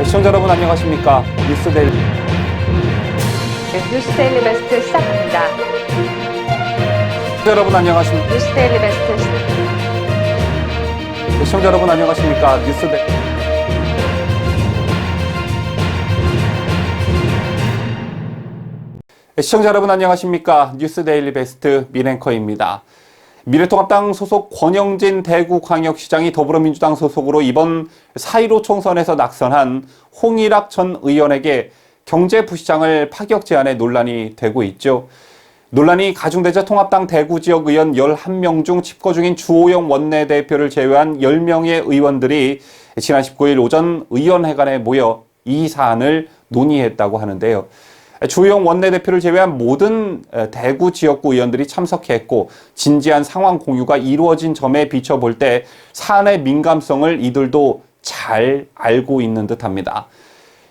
시청자 여러분 안녕하십니까? 뉴스데일리 네, 뉴스데일리 베스트 시작합니다. 시청자 여러분 안녕하십니까? 뉴스데일리 베스트 시청자 여러분 안녕하십니까? 시청자 여러분 안녕하십니까? 뉴스데일리 베스트 민앵커입니다. 미래통합당 소속 권영진 대구광역시장이 더불어민주당 소속으로 이번 4.15 총선에서 낙선한 홍일학 전 의원에게 경제부시장을 파격 제안해 논란이 되고 있죠. 논란이 가중되자 통합당 대구 지역 의원 11명 중 집거 중인 주호영 원내대표를 제외한 10명의 의원들이 지난 19일 오전 의원회관에 모여 이 사안을 논의했다고 하는데요. 주호영 원내대표를 제외한 모든 대구 지역구 의원들이 참석했고 진지한 상황 공유가 이루어진 점에 비춰볼 때 사안의 민감성을 이들도 잘 알고 있는 듯합니다.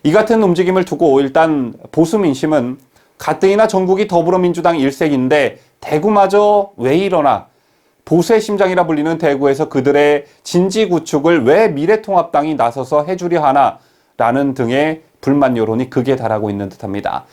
이 같은 움직임을 두고 일단 보수 민심은 가뜩이나 전국이 더불어민주당 일색인데 대구마저 왜 이러나, 보수의 심장이라 불리는 대구에서 그들의 진지 구축을 왜 미래통합당이 나서서 해주려 하나 라는 등의 불만 여론이 극에 달하고 있는 듯합니다.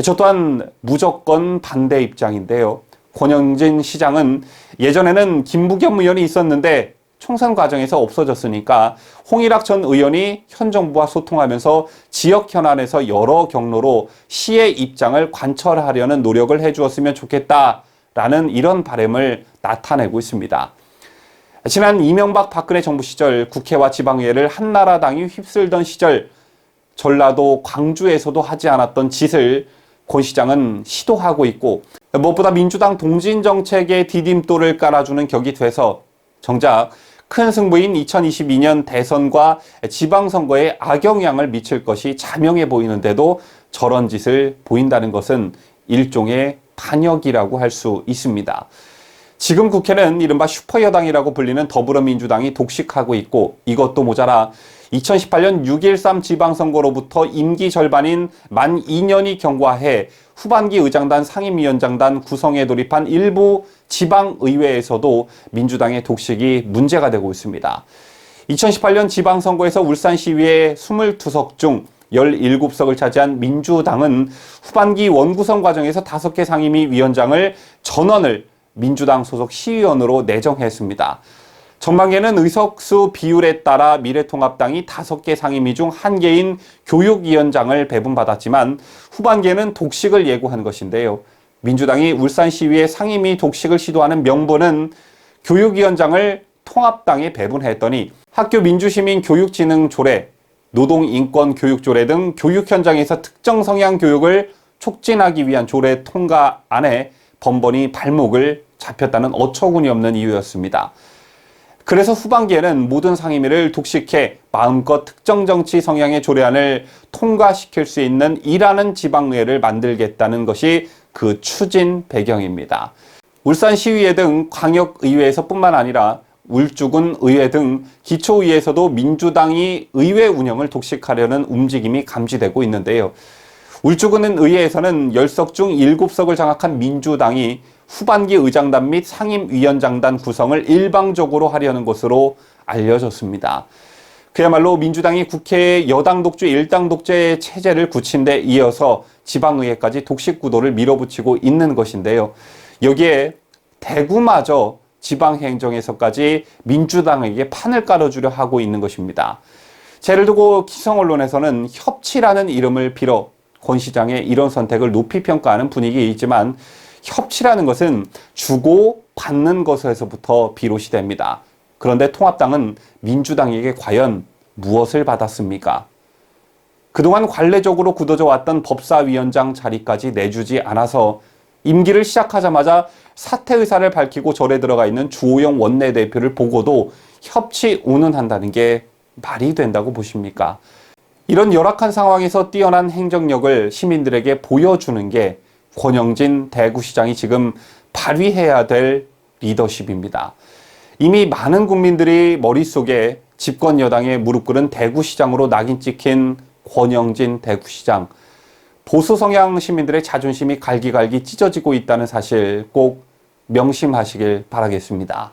저 또한 무조건 반대 입장인데요. 권영진 시장은 예전에는 김부겸 의원이 있었는데 총선 과정에서 없어졌으니까 홍일학 전 의원이 현 정부와 소통하면서 지역 현안에서 여러 경로로 시의 입장을 관철하려는 노력을 해주었으면 좋겠다라는 이런 바람을 나타내고 있습니다. 지난 이명박 박근혜 정부 시절 국회와 지방의회를 한나라당이 휩쓸던 시절 전라도 광주에서도 하지 않았던 짓을 권 시장은 시도하고 있고, 무엇보다 민주당 동진 정책에 디딤돌을 깔아주는 격이 돼서 정작 큰 승부인 2022년 대선과 지방선거에 악영향을 미칠 것이 자명해 보이는데도 저런 짓을 보인다는 것은 일종의 반역이라고 할 수 있습니다. 지금 국회는 이른바 슈퍼여당이라고 불리는 더불어민주당이 독식하고 있고, 이것도 모자라 2018년 6.13 지방선거로부터 임기 절반인 만 2년이 경과해 후반기 의장단 상임위원장단 구성에 돌입한 일부 지방의회에서도 민주당의 독식이 문제가 되고 있습니다. 2018년 지방선거에서 울산시의회 22석 중 17석을 차지한 민주당은 후반기 원구성 과정에서 5개 상임위 위원장을 전원을 민주당 소속 시의원으로 내정했습니다. 전반기에는 의석수 비율에 따라 미래통합당이 5개 상임위 중 1개인 교육위원장을 배분받았지만 후반기에는 독식을 예고한 것인데요. 민주당이 울산시의회 상임위 독식을 시도하는 명분은 교육위원장을 통합당에 배분했더니 학교 민주시민 교육진흥조례, 노동인권교육조례 등 교육 현장에서 특정 성향 교육을 촉진하기 위한 조례 통과안에 번번이 발목을 잡혔다는 어처구니 없는 이유였습니다. 그래서 후반기에는 모든 상임위를 독식해 마음껏 특정 정치 성향의 조례안을 통과시킬 수 있는 일하는 지방의회를 만들겠다는 것이 그 추진 배경입니다. 울산시의회 등 광역의회에서뿐만 아니라 울주군 의회 등 기초의회에서도 민주당이 의회 운영을 독식하려는 움직임이 감지되고 있는데요. 울주군 의회에서는 10석 중 7석을 장악한 민주당이 후반기 의장단 및 상임위원장단 구성을 일방적으로 하려는 것으로 알려졌습니다. 그야말로 민주당이 국회의 여당 독주, 일당 독재 체제를 굳힌 데 이어서 지방의회까지 독식 구도를 밀어붙이고 있는 것인데요. 여기에 대구마저 지방행정에서까지 민주당에게 판을 깔아주려 하고 있는 것입니다. 예를 두고 기성언론에서는 협치라는 이름을 빌어 권 시장의 이런 선택을 높이 평가하는 분위기이지만 협치라는 것은 주고 받는 것에서부터 비롯이 됩니다. 그런데 통합당은 민주당에게 과연 무엇을 받았습니까? 그동안 관례적으로 굳어져 왔던 법사위원장 자리까지 내주지 않아서 임기를 시작하자마자 사퇴 의사를 밝히고 절에 들어가 있는 주호영 원내대표를 보고도 협치 운운한다는 게 말이 된다고 보십니까? 이런 열악한 상황에서 뛰어난 행정력을 시민들에게 보여주는 게 권영진 대구시장이 지금 발휘해야 될 리더십입니다. 이미 많은 국민들이 머릿속에 집권 여당에 무릎 꿇은 대구시장으로 낙인 찍힌 권영진 대구시장. 보수 성향 시민들의 자존심이 갈기갈기 찢어지고 있다는 사실 꼭 명심하시길 바라겠습니다.